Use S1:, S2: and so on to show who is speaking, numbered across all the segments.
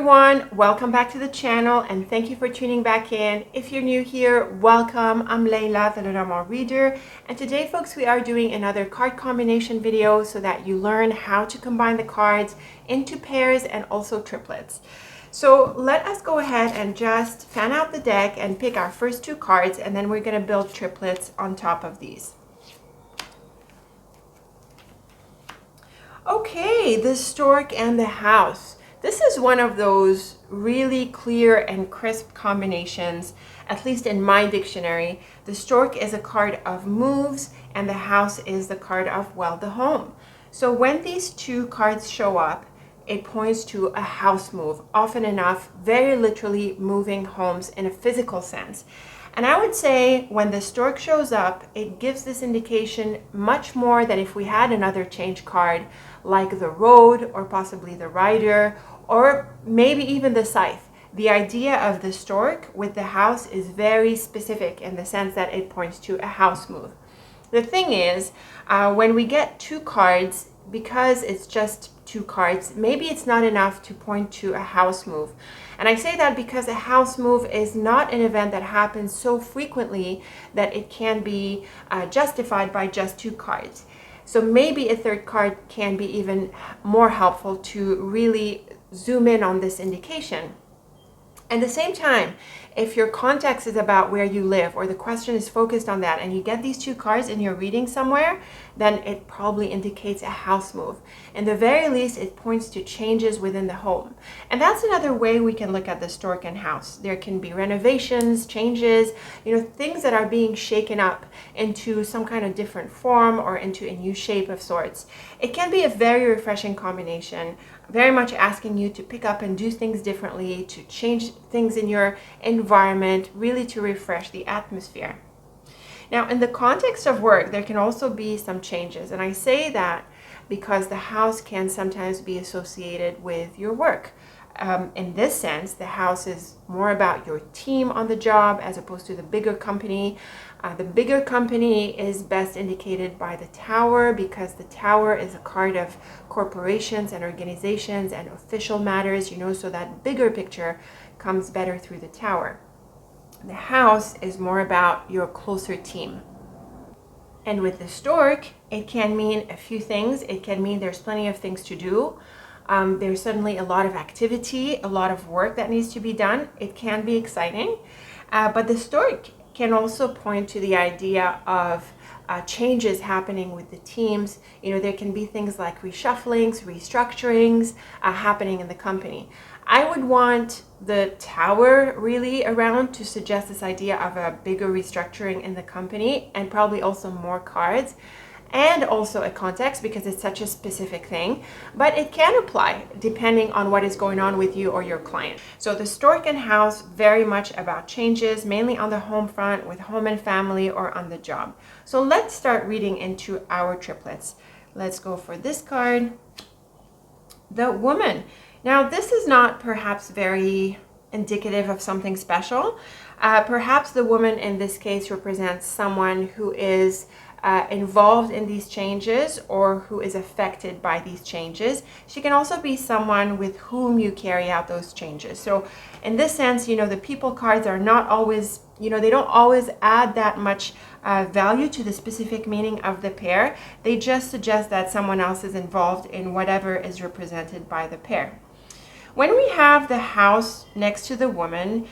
S1: everyone, welcome back to the channel and thank you for tuning back in. If you're new here, welcome. I'm Layla, the Lenormand reader, and today folks we are doing another card combination video so that you learn how to combine the cards into pairs and also triplets. So let us go ahead and just fan out the deck and pick our first two cards, and then we're going to build triplets on top of these. Okay, the Stork and the House. This is one of those really clear and crisp combinations, at least in my dictionary. The Stork is a card of moves and the House is the card of, well, the home. So when these two cards show up, it points to a house move, often enough, very literally moving homes in a physical sense. And I would say when the Stork shows up, it gives this indication much more than if we had another change card like the Road or possibly the Rider or maybe even the Scythe. The idea of the Stork with the House is very specific in the sense that it points to a house move. The thing is, when we get two cards, because it's just two cards, maybe it's not enough to point to a house move. And I say that because a house move is not an event that happens so frequently that it can be justified by just two cards. So maybe a third card can be even more helpful to really zoom in on this indication. At the same time, if your context is about where you live or the question is focused on that and you get these two cards in your reading somewhere, then it probably indicates a house move. In the very least, it points to changes within the home. And that's another way we can look at the Stork and House. There can be renovations, changes, things that are being shaken up into some kind of different form or into a new shape of sorts. It can be a very refreshing combination, very much asking you to pick up and do things differently, to change things in your environment, really to refresh the atmosphere. Now, in the context of work, there can also be some changes. And I say that because the House can sometimes be associated with your work. In this sense, the House is more about your team on the job as opposed to the bigger company. The bigger company is best indicated by the Tower because the Tower is a card of corporations and organizations and official matters, so that bigger picture comes better through the Tower. The House is more about your closer team. And with the Stork, it can mean a few things. It can mean there's plenty of things to do. There's suddenly a lot of activity, a lot of work that needs to be done. It can be exciting, but the Stork can also point to the idea of changes happening with the teams. There can be things like reshufflings, restructurings happening in the company. I would want the Tower really around to suggest this idea of a bigger restructuring in the company and probably also more cards. And also a context because it's such a specific thing, but it can apply depending on what is going on with you or your client. So the Stork and House, very much about changes, mainly on the home front with home and family or on the job. So let's start reading into our triplets. Let's go for this card, the Woman. Now this is not perhaps very indicative of something special. Perhaps the Woman in this case represents someone who is involved in these changes or who is affected by these changes. She can also be someone with whom you carry out those changes. So in this sense, the people cards are not always, they don't always add that much value to the specific meaning of the pair. They just suggest that someone else is involved in whatever is represented by the pair. When we have the House next to the Woman,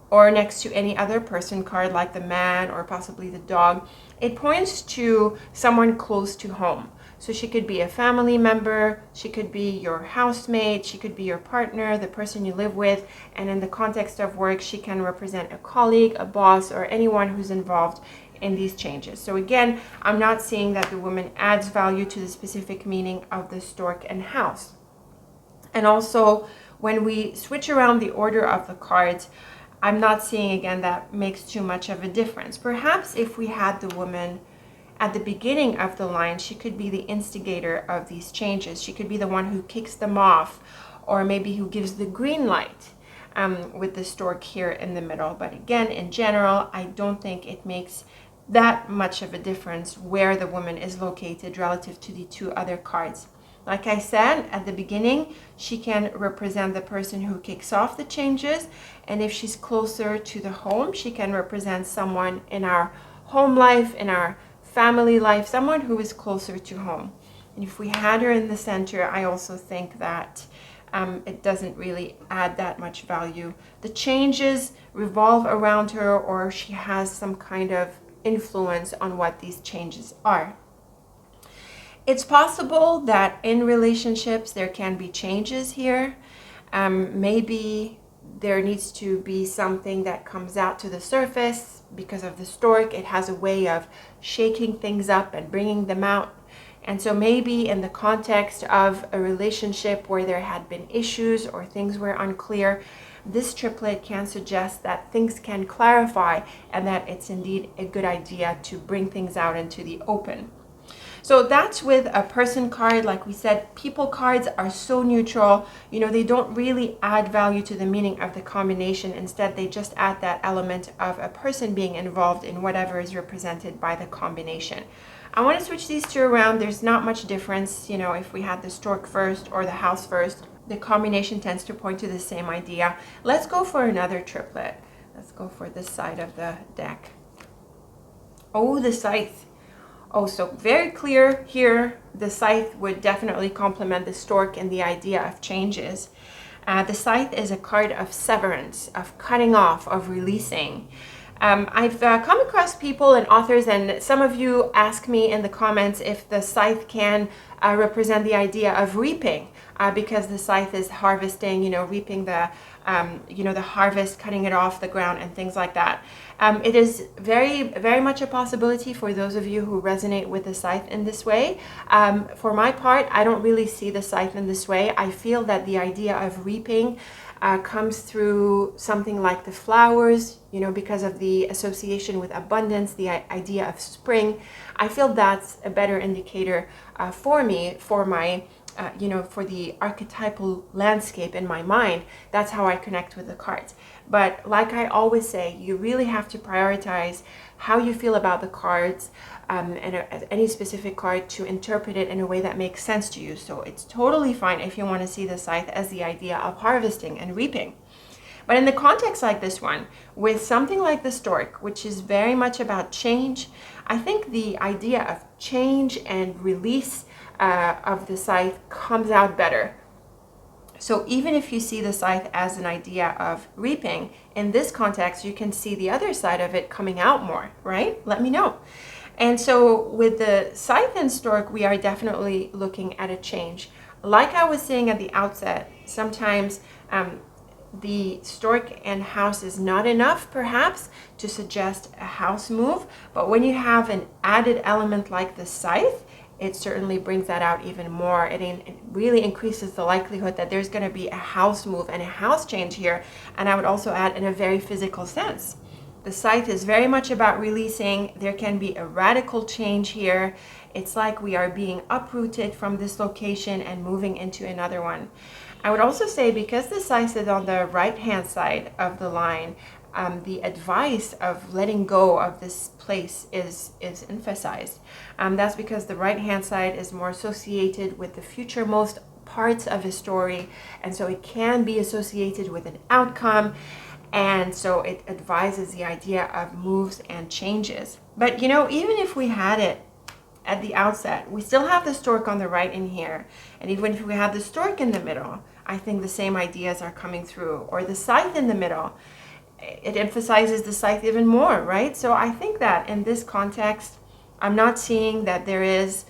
S1: or next to any other person card like the Man or possibly the Dog, it points to someone close to home. So she could be a family member, she could be your housemate, she could be your partner, the person you live with, and in the context of work, she can represent a colleague, a boss, or anyone who's involved in these changes. So again, I'm not seeing that the Woman adds value to the specific meaning of the Stork and House. And also, when we switch around the order of the cards, I'm not seeing again that makes too much of a difference. Perhaps if we had the Woman at the beginning of the line, she could be the instigator of these changes. She could be the one who kicks them off, or maybe who gives the green light with the Stork here in the middle. But again, in general, I don't think it makes that much of a difference where the Woman is located relative to the two other cards. Like I said at the beginning, she can represent the person who kicks off the changes. And if she's closer to the home, she can represent someone in our home life, in our family life, someone who is closer to home. And if we had her in the center, I also think that it doesn't really add that much value. The changes revolve around her, or she has some kind of influence on what these changes are. It's possible that in relationships there can be changes here. Maybe there needs to be something that comes out to the surface because of the stork. It has a way of shaking things up and bringing them out. And so maybe in the context of a relationship where there had been issues or things were unclear, this triplet can suggest that things can clarify and that it's indeed a good idea to bring things out into the open. So that's with a person card. Like we said, people cards are so neutral. You know, they don't really add value to the meaning of the combination. Instead, they just add that element of a person being involved in whatever is represented by the combination. I want to switch these two around. There's not much difference, you know, if we had the stork first or the house first. The combination tends to point to the same idea. Let's go for another triplet. Let's go for this side of the deck. Oh, the scythe. Oh, so very clear here. The scythe would definitely complement the stork in the idea of changes. The scythe is a card of severance, of cutting off, of releasing. I've come across people and authors, and some of you ask me in the comments if the scythe can represent the idea of reaping, because the scythe is harvesting, you know, reaping the, the harvest, cutting it off the ground and things like that. It is very, very much a possibility for those of you who resonate with the scythe in this way. For my part, I don't really see the scythe in this way. I feel that the idea of reaping comes through something like the flowers, you know, because of the association with abundance, the idea of spring. I feel that's a better indicator for me, for my, for the archetypal landscape in my mind. That's how I connect with the cards. But like I always say, you really have to prioritize how you feel about the cards and any specific card to interpret it in a way that makes sense to you. So it's totally fine if you want to see the scythe as the idea of harvesting and reaping. But in the context like this one, with something like the stork, which is very much about change, I think the idea of change and release of the scythe comes out better. So even if you see the scythe as an idea of reaping, in this context, you can see the other side of it coming out more, right? Let me know. And so with the scythe and stork, we are definitely looking at a change. Like I was saying at the outset, sometimes the stork and house is not enough, perhaps, to suggest a house move. But when you have an added element like the scythe, it certainly brings that out even more. It really increases the likelihood that there's going to be a house move and a house change here. And I would also add in a very physical sense. The scythe is very much about releasing. There can be a radical change here. It's like we are being uprooted from this location and moving into another one. I would also say, because the scythe is on the right-hand side of the line, the advice of letting go of this place is emphasized. That's because the right-hand side is more associated with the future-most parts of a story, and so it can be associated with an outcome, and so it advises the idea of moves and changes. But you know, even if we had it at the outset, we still have the stork on the right in here, and even if we have the stork in the middle, I think the same ideas are coming through, or the scythe in the middle. It emphasizes the scythe even more, right? So I think that in this context, I'm not seeing that there is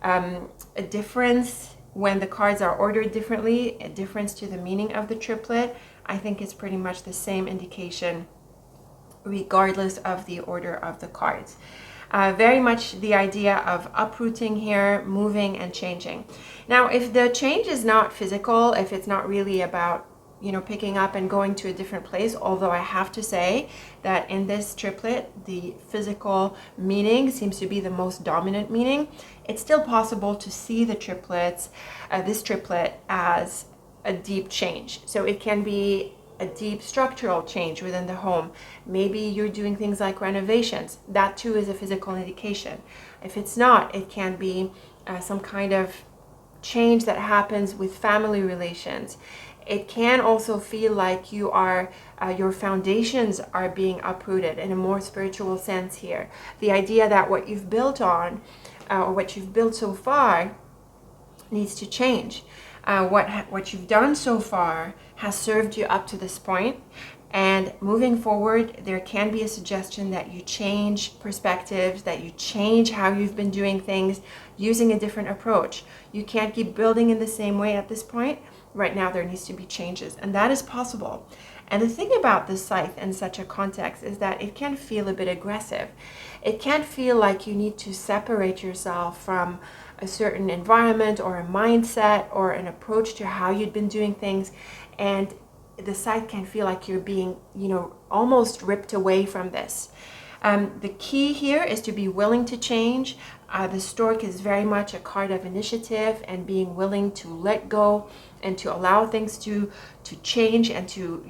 S1: a difference when the cards are ordered differently, a difference to the meaning of the triplet. I think it's pretty much the same indication regardless of the order of the cards. Very much the idea of uprooting here, moving and changing. Now, if the change is not physical, if it's not really about picking up and going to a different place, although I have to say that in this triplet, the physical meaning seems to be the most dominant meaning. It's still possible to see the triplets, this triplet, as a deep change. So it can be a deep structural change within the home. Maybe you're doing things like renovations. That too is a physical indication. If it's not, it can be some kind of change that happens with family relations. It can also feel like you are, your foundations are being uprooted in a more spiritual sense here. The idea that what you've built on, or what you've built so far, needs to change. What you've done so far has served you up to this point, and moving forward, there can be a suggestion that you change perspectives, that you change how you've been doing things using a different approach. You can't keep building in the same way at this point. Right now, there needs to be changes, and that is possible. And the thing about the scythe in such a context is that it can feel a bit aggressive. It can feel like you need to separate yourself from a certain environment or a mindset or an approach to how you'd been doing things. And the scythe can feel like you're being, almost ripped away from this. The key here is to be willing to change. The Stork is very much a card of initiative and being willing to let go and to allow things to change and to,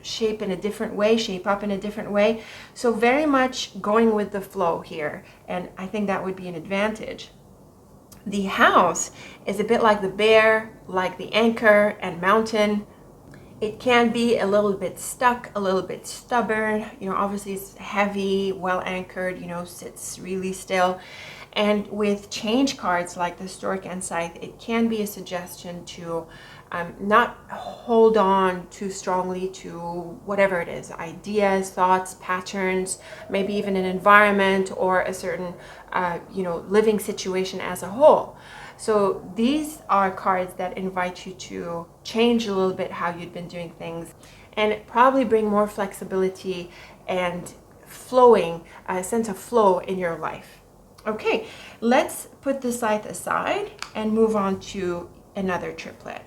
S1: shape in a different way, shape up in a different way. So very much going with the flow here. And I think that would be an advantage. The house is a bit like the bear, like the anchor and mountain. It can be a little bit stuck, a little bit stubborn. Obviously it's heavy, well anchored, sits really still. And with change cards like the Stork and Scythe, it can be a suggestion to not hold on too strongly to whatever it is, ideas, thoughts, patterns, maybe even an environment or a certain, living situation as a whole. So these are cards that invite you to change a little bit how you've been doing things and probably bring more flexibility and a sense of flow in your life. Okay, let's put the scythe aside and move on to another triplet.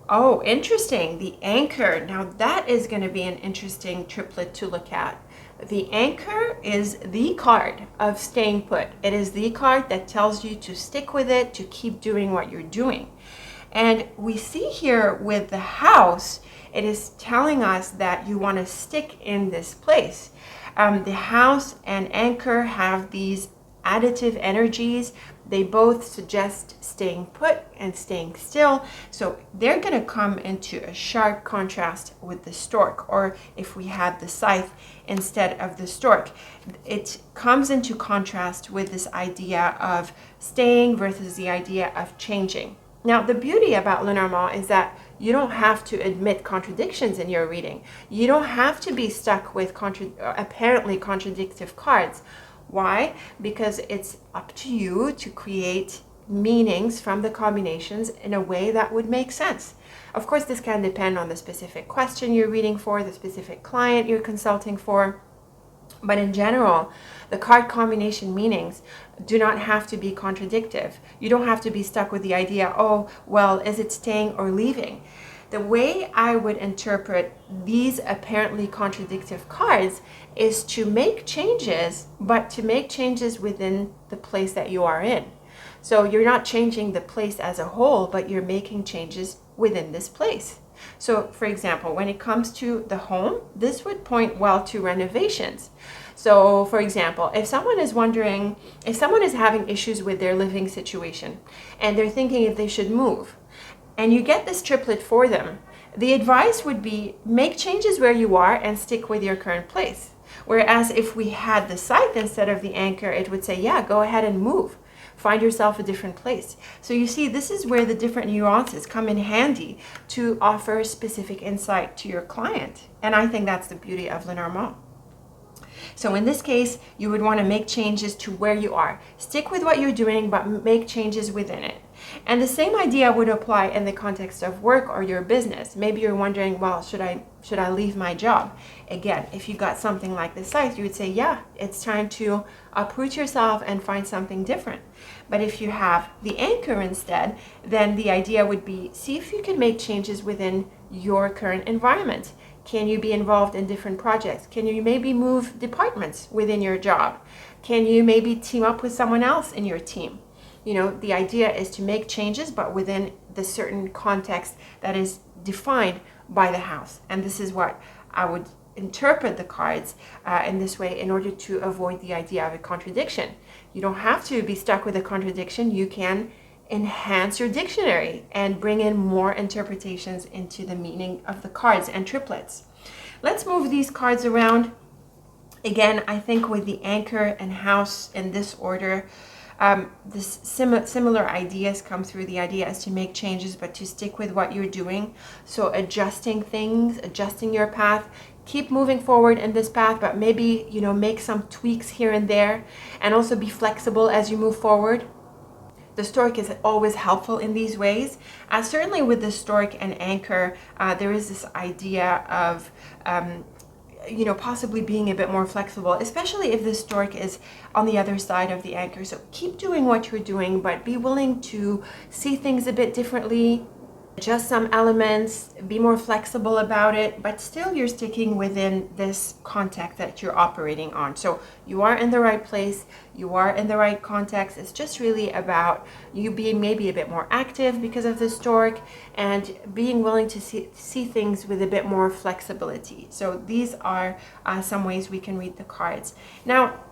S1: Oh, interesting. The anchor. Now that is going to be an interesting triplet to look at. The anchor is the card of staying put. It is the card that tells you to stick with it, to keep doing what you're doing. And we see here with the house, it is telling us that you want to stick in this place. The house and anchor have these additive energies. They both suggest staying put and staying still. So they're going to come into a sharp contrast with the Stork, or if we had the scythe instead of the Stork, it comes into contrast with this idea of staying versus the idea of changing. Now, the beauty about Lenormand is that you don't have to admit contradictions in your reading. You don't have to be stuck with apparently contradictory cards. Why? Because it's up to you to create meanings from the combinations in a way that would make sense. Of course, this can depend on the specific question you're reading for, the specific client you're consulting for. But in general, the card combination meanings do not have to be contradictory. You don't have to be stuck with the idea, oh, well, is it staying or leaving? The way I would interpret these apparently contradictory cards is to make changes, but to make changes within the place that you are in. So you're not changing the place as a whole, but you're making changes within this place. So for example, when it comes to the home, this would point well to renovations. So for example, if someone is having issues with their living situation and they're thinking if they should move, and you get this triplet for them, the advice would be make changes where you are and stick with your current place. Whereas if we had the scythe instead of the anchor, it would say, yeah, go ahead and move. Find yourself a different place. So you see, this is where the different nuances come in handy to offer specific insight to your client. And I think that's the beauty of Lenormand. So in this case, you would want to make changes to where you are. Stick with what you're doing, but make changes within it. And the same idea would apply in the context of work or your business. Maybe you're wondering, well, should I leave my job? Again, if you got something like the scythe, you would say, yeah, it's time to uproot yourself and find something different. But if you have the anchor instead, then the idea would be, see if you can make changes within your current environment. Can you be involved in different projects? Can you maybe move departments within your job? Can you maybe team up with someone else in your team? You know, the idea is to make changes, but within the certain context that is defined by the house. And this is what I would interpret the cards in this way in order to avoid the idea of a contradiction. You don't have to be stuck with a contradiction. You can enhance your dictionary and bring in more interpretations into the meaning of the cards and triplets. Let's move these cards around. Again, I think with the anchor and house in this order, this similar ideas come through. The idea is to make changes, but to stick with what you're doing. So adjusting things, adjusting your path, keep moving forward in this path, but maybe, make some tweaks here and there, and also be flexible as you move forward. The stork is always helpful in these ways. Certainly with the stork and anchor, there is this idea of possibly being a bit more flexible, especially if the stork is on the other side of the anchor. So keep doing what you're doing, but be willing to see things a bit differently, adjust some elements, be more flexible about it, but still you're sticking within this context that you're operating on. So you are in the right place, you are in the right context. It's just really about you being maybe a bit more active because of the stork and being willing to see things with a bit more flexibility. So these are some ways we can read the cards. Now,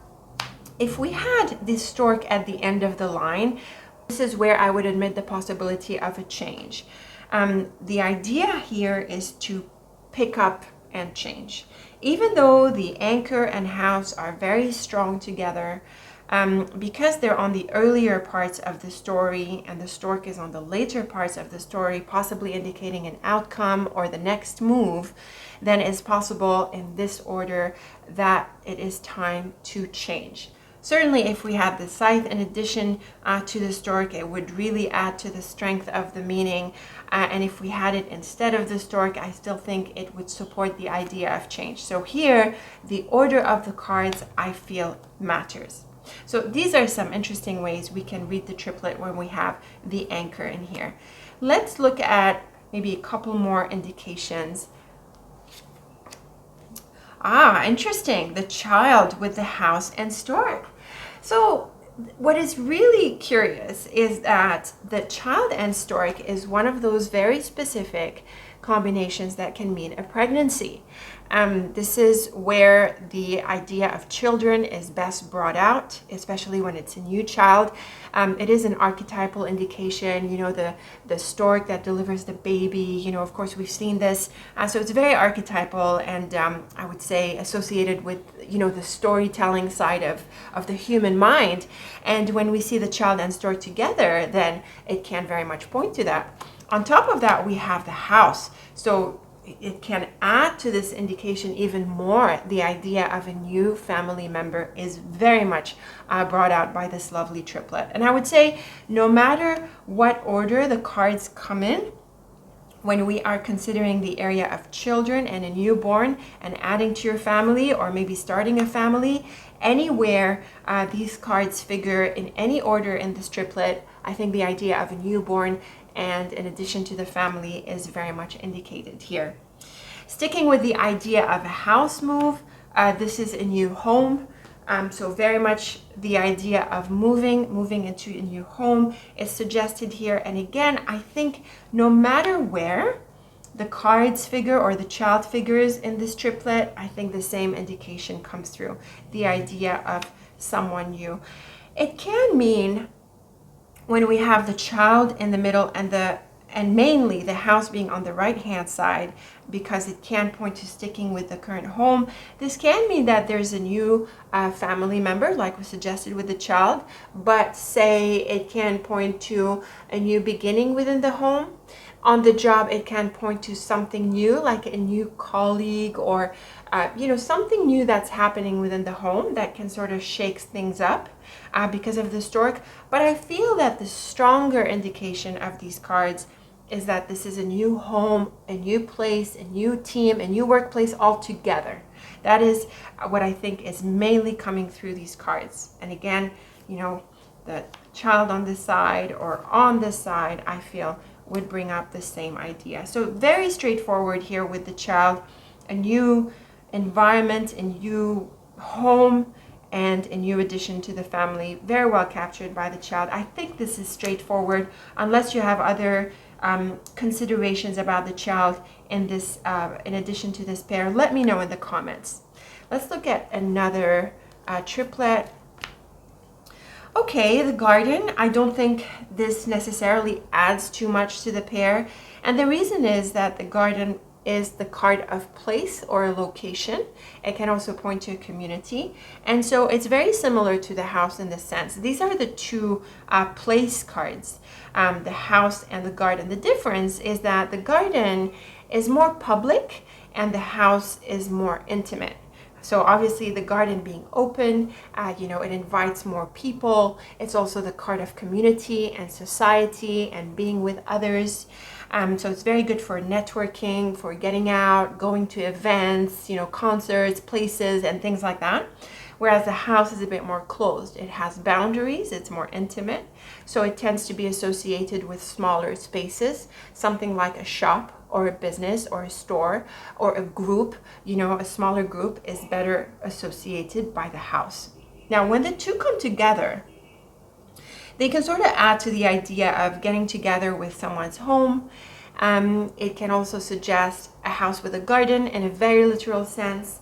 S1: if we had this stork at the end of the line, this is where I would admit the possibility of a change. The idea here is to pick up and change. Even though the anchor and house are very strong together, because they're on the earlier parts of the story and the stork is on the later parts of the story, possibly indicating an outcome or the next move, then it's possible in this order that it is time to change. Certainly, if we had the scythe in addition to the stork, it would really add to the strength of the meaning. And if we had it instead of the stork, I still think it would support the idea of change. So here, the order of the cards, I feel, matters. So these are some interesting ways we can read the triplet when we have the anchor in here. Let's look at maybe a couple more indications. Interesting. The child with the house and stork. So what is really curious is that the child and stork is one of those very specific combinations that can mean a pregnancy. This is where the idea of children is best brought out, especially when it's a new child. It is an archetypal indication, the stork that delivers the baby, of course we've seen this. So it's very archetypal and I would say associated with, the storytelling side of the human mind. And when we see the child and stork together, then it can very much point to that. On top of that, we have the house. So it can add to this indication even more. The idea of a new family member is very much brought out by this lovely triplet. And I would say no matter what order the cards come in, when we are considering the area of children and a newborn and adding to your family or maybe starting a family, anywhere these cards figure in any order in this triplet, I think the idea of a newborn and in addition to the family is very much indicated here. Sticking with the idea of a house move, this is a new home. So very much the idea of moving into a new home is suggested here. And again, I think no matter where the cards figure or the child figures in this triplet, I think the same indication comes through. The idea of someone new. It can mean when we have the child in the middle and mainly the house being on the right hand side, because it can point to sticking with the current home. This can mean that there's a new family member, like was suggested with the child, but say it can point to a new beginning within the home. On the job, it can point to something new, like a new colleague or something new that's happening within the home that can sort of shake things up because of the stork. But I feel that the stronger indication of these cards is that this is a new home, a new place, a new team, a new workplace altogether. That is what I think is mainly coming through these cards. And again, the child on this side or on this side, I feel would bring up the same idea. So very straightforward here with the child, a new environment, a new home, and a new addition to the family. Very well captured by the child. I think this is straightforward, unless you have other considerations about the child in this, in addition to this pair, let me know in the comments. Let's look at another triplet. Okay, the garden, I don't think this necessarily adds too much to the pair. And the reason is that the garden is the card of place or a location. It can also point to a community. And so it's very similar to the house in this sense. These are the two place cards, the house and the garden. The difference is that the garden is more public and the house is more intimate. So obviously the garden being open, it invites more people. It's also the card of community and society and being with others. So it's very good for networking, for getting out, going to events, concerts, places, and things like that. Whereas the house is a bit more closed. It has boundaries, it's more intimate. So it tends to be associated with smaller spaces, something like a shop or a business or a store or a group. A smaller group is better associated by the house. Now, when the two come together, they can sort of add to the idea of getting together with someone's home. It can also suggest a house with a garden in a very literal sense.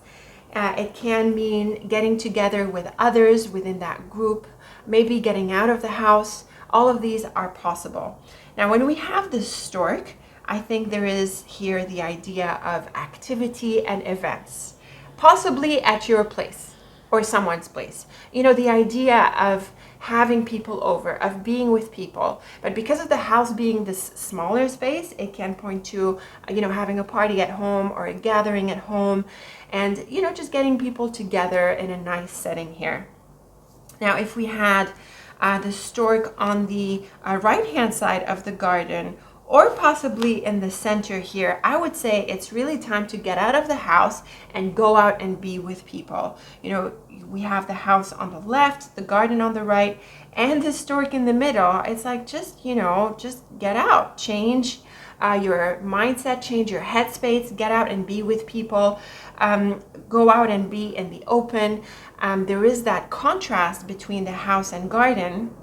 S1: It can mean getting together with others within that group, maybe getting out of the house. All of these are possible. Now, when we have the stork, I think there is here the idea of activity and events, possibly at your place or someone's place. The idea of having people over, of being with people. But because of the house being this smaller space, it can point to, having a party at home or a gathering at home and, just getting people together in a nice setting here. Now, if we had the stork on the right-hand side of the garden, or possibly in the center here, I would say it's really time to get out of the house and go out and be with people. We have the house on the left, the garden on the right, and the stork in the middle. It's like, just get out, change your mindset, change your headspace, get out and be with people, go out and be in the open. There is that contrast between the house and garden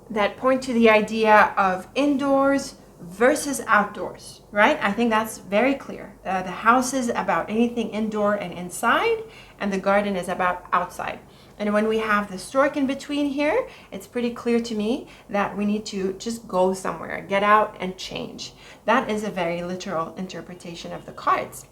S1: that point to the idea of indoors versus outdoors, right? I think that's very clear. The house is about anything indoor and inside, and the garden is about outside. And when we have the stork in between here, it's pretty clear to me that we need to just go somewhere, get out and change. That is a very literal interpretation of the cards.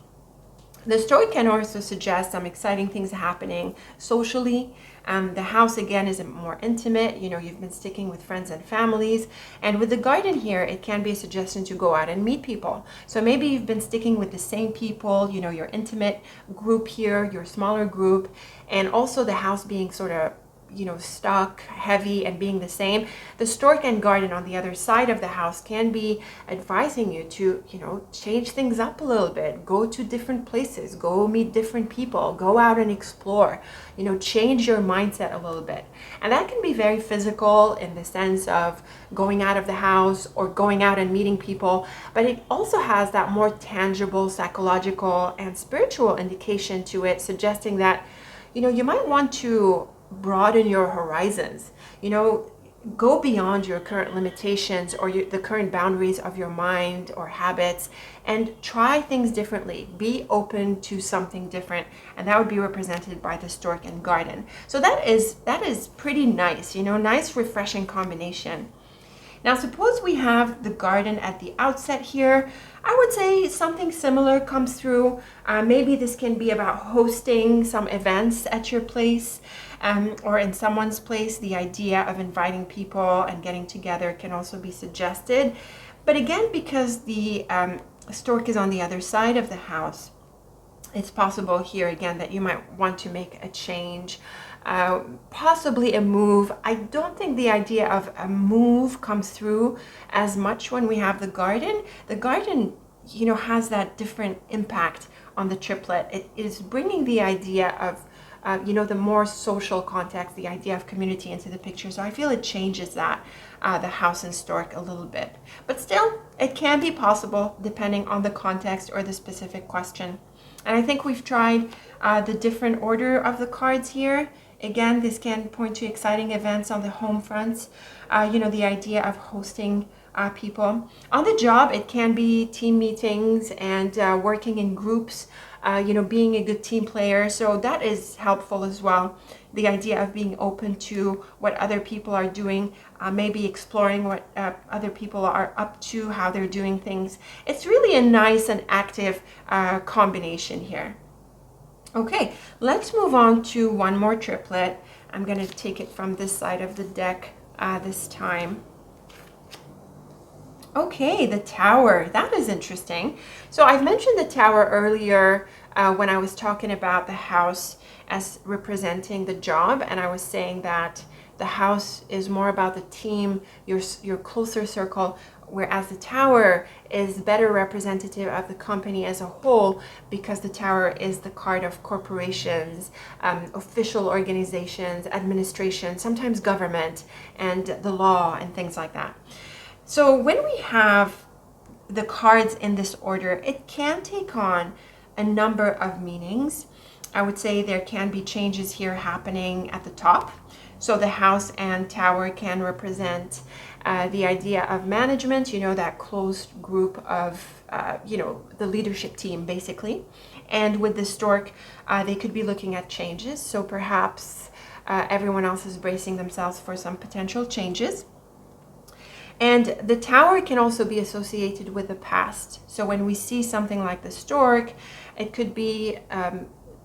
S1: The stork can also suggest some exciting things happening socially. The house, again, is more intimate. You've been sticking with friends and families. And with the garden here, it can be a suggestion to go out and meet people. So maybe you've been sticking with the same people, your intimate group here, your smaller group, and also the house being sort of stuck, heavy, and being the same. The stork and garden on the other side of the house can be advising you to, change things up a little bit, go to different places, go meet different people, go out and explore, change your mindset a little bit. And that can be very physical in the sense of going out of the house or going out and meeting people, but it also has that more tangible, psychological, and spiritual indication to it, suggesting that, you might want to broaden your horizons, go beyond your current limitations or the current boundaries of your mind or habits, and try things differently. Be open to something different, and that would be represented by the stork and garden. So that is pretty nice, nice refreshing combination. Now, suppose we have the garden at the outset here. I would say something similar comes through. Maybe this can be about hosting some events at your place or in someone's place. The idea of inviting people and getting together can also be suggested. But again, because the stork is on the other side of the house, it's possible here again that you might want to make a change. Possibly a move. I don't think the idea of a move comes through as much when we have the garden. The garden, has that different impact on the triplet. It is bringing the idea of, the more social context, the idea of community into the picture. So I feel it changes that, the house and stork a little bit. But still, it can be possible depending on the context or the specific question. And I think we've tried the different order of the cards here. Again, this can point to exciting events on the home fronts. The idea of hosting people. On the job, it can be team meetings and working in groups, being a good team player. So that is helpful as well. The idea of being open to what other people are doing, maybe exploring what other people are up to, how they're doing things. It's really a nice and active combination here. Okay, let's move on to one more triplet. I'm going to take it from this side of the deck this time. Okay, the Tower. That is interesting. So I've mentioned the Tower earlier when I was talking about the house as representing the job, and I was saying that the house is more about the team, your closer circle, whereas the Tower is better representative of the company as a whole, because the Tower is the card of corporations, official organizations, administration, sometimes government, and the law and things like that. So when we have the cards in this order, it can take on a number of meanings. I would say there can be changes here happening at the top. So the house and Tower can represent the idea of management, that closed group of, the leadership team, basically. And with the Stork, they could be looking at changes. So perhaps everyone else is bracing themselves for some potential changes. And the Tower can also be associated with the past. So when we see something like the Stork, it could be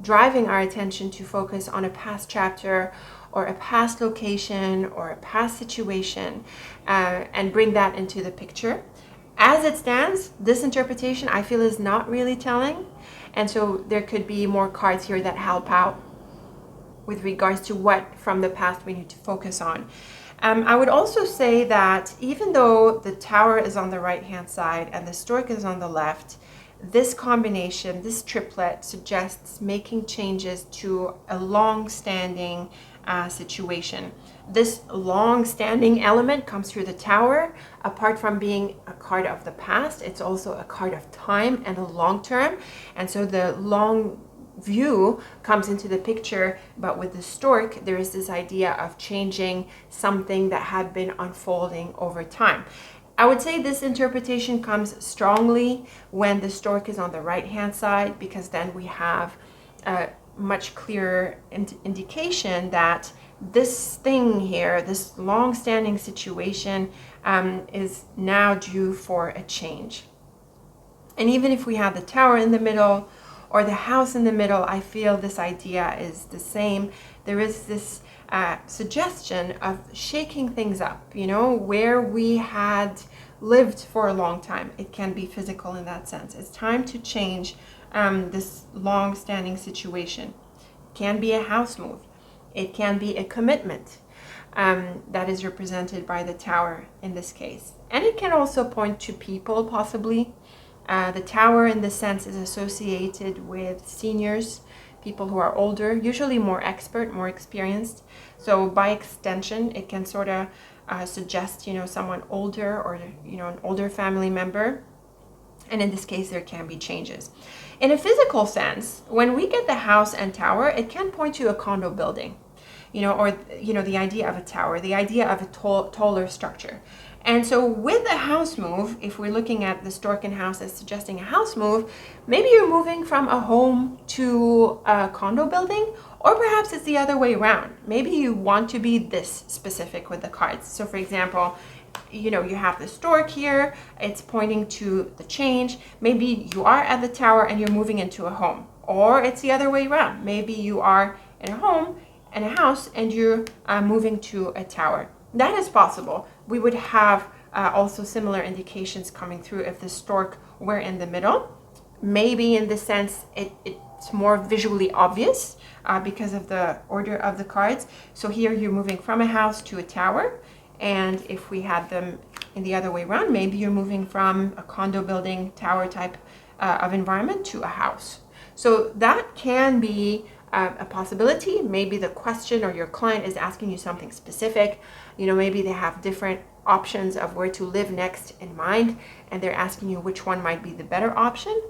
S1: driving our attention to focus on a past chapter or a past location or a past situation, and bring that into the picture. As it stands, this interpretation I feel is not really telling. And so there could be more cards here that help out with regards to what from the past we need to focus on. I would also say that even though the Tower is on the right-hand side and the Stork is on the left, this combination, this triplet, suggests making changes to a long-standing situation. This long-standing element comes through the Tower. Apart from being a card of the past, it's also a card of time and the long term. And so the long view comes into the picture, but with the Stork, there is this idea of changing something that had been unfolding over time. I would say this interpretation comes strongly when the Stork is on the right-hand side, because then we have a much clearer indication that this thing here, this long-standing situation, is now due for a change. And even if we have the Tower in the middle or the house in the middle, I feel this idea is the same. There is this suggestion of shaking things up, where we had lived for a long time. It can be physical in that sense. It's time to change this long-standing situation. It can be a house move. It can be a commitment that is represented by the Tower in this case. And it can also point to people, possibly. The Tower in this sense is associated with seniors, people who are older, usually more expert, more experienced. So by extension, it can sort of suggest, someone older or, an older family member. And in this case, there can be changes. In a physical sense, when we get the house and Tower, it can point to a condo building, or, the idea of a tower, the idea of a taller structure. And so with a house move, if we're looking at the Stork and house as suggesting a house move, maybe you're moving from a home to a condo building, or perhaps it's the other way around. Maybe you want to be this specific with the cards. So for example, you have the Stork here, it's pointing to the change. Maybe you are at the Tower and you're moving into a home, or it's the other way around. Maybe you are in a home and a house and you're moving to a Tower. That is possible. We would have also similar indications coming through if the Stork were in the middle. Maybe in this sense, it's more visually obvious because of the order of the cards. So here you're moving from a house to a Tower. And if we had them in the other way around, maybe you're moving from a condo building, Tower type of environment to a house. So that can be a possibility. Maybe the question or your client is asking you something specific. Maybe they have different options of where to live next in mind, and they're asking you which one might be the better option.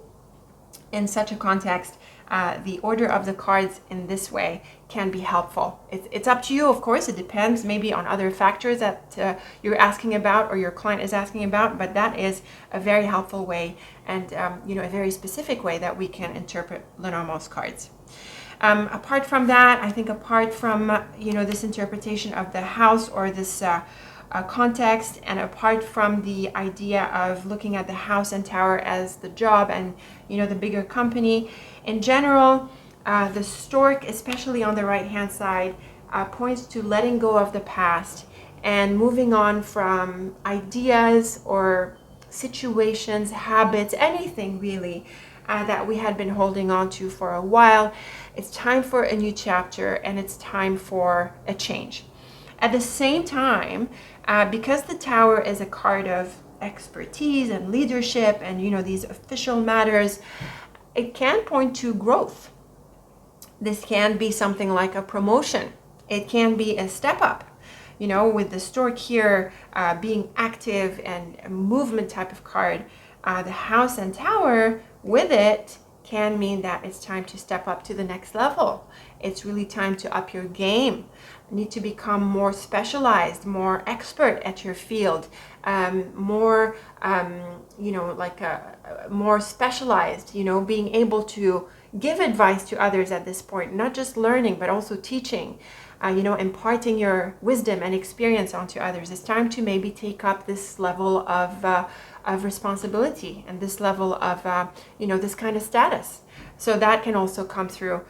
S1: In such a context, the order of the cards in this way can be helpful. It's up to you, of course. It depends maybe on other factors that you're asking about or your client is asking about, but that is a very helpful way and a very specific way that we can interpret Lenormand's cards. Apart from that, I think apart from this interpretation of the house or this context, and apart from the idea of looking at the house and tower as the job and the bigger company in general, the stork, especially on the right hand side, points to letting go of the past and moving on from ideas or situations, habits, anything really that we had been holding on to for a while. It's time for a new chapter, and it's time for a change. At the same time, because the tower is a card of expertise and leadership and these official matters, it can point to growth. This can be something like a promotion. It can be a step up. With the stork here being active and a movement type of card, the house and tower with it can mean that it's time to step up to the next level. It's really time to up your game. You need to become more specialized, more expert at your field, more more specialized, being able to give advice to others at this point, not just learning, but also teaching, imparting your wisdom and experience onto others. It's time to maybe take up this level of responsibility and this level of, this kind of status. So that can also come through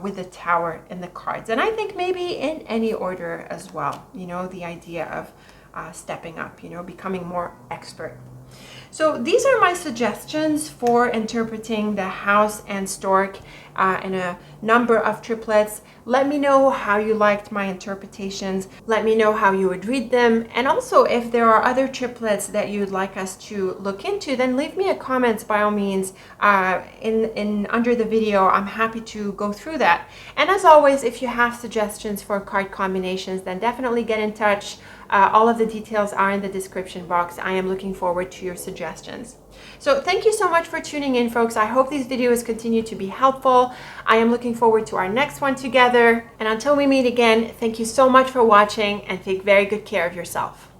S1: with the tower in the cards. And I think maybe in any order as well, the idea of stepping up, becoming more expert. So these are my suggestions for interpreting the house and stork in a number of triplets. Let me know how you liked my interpretations. Let me know how you would read them. And also, if there are other triplets that you'd like us to look into, then leave me a comment by all means in under the video. I'm happy to go through that. And as always, if you have suggestions for card combinations, then definitely get in touch. All of the details are in the description box. I am looking forward to your suggestions. So thank you so much for tuning in, folks. I hope these videos continue to be helpful. I am looking forward to our next one together. And until we meet again, thank you so much for watching and take very good care of yourself.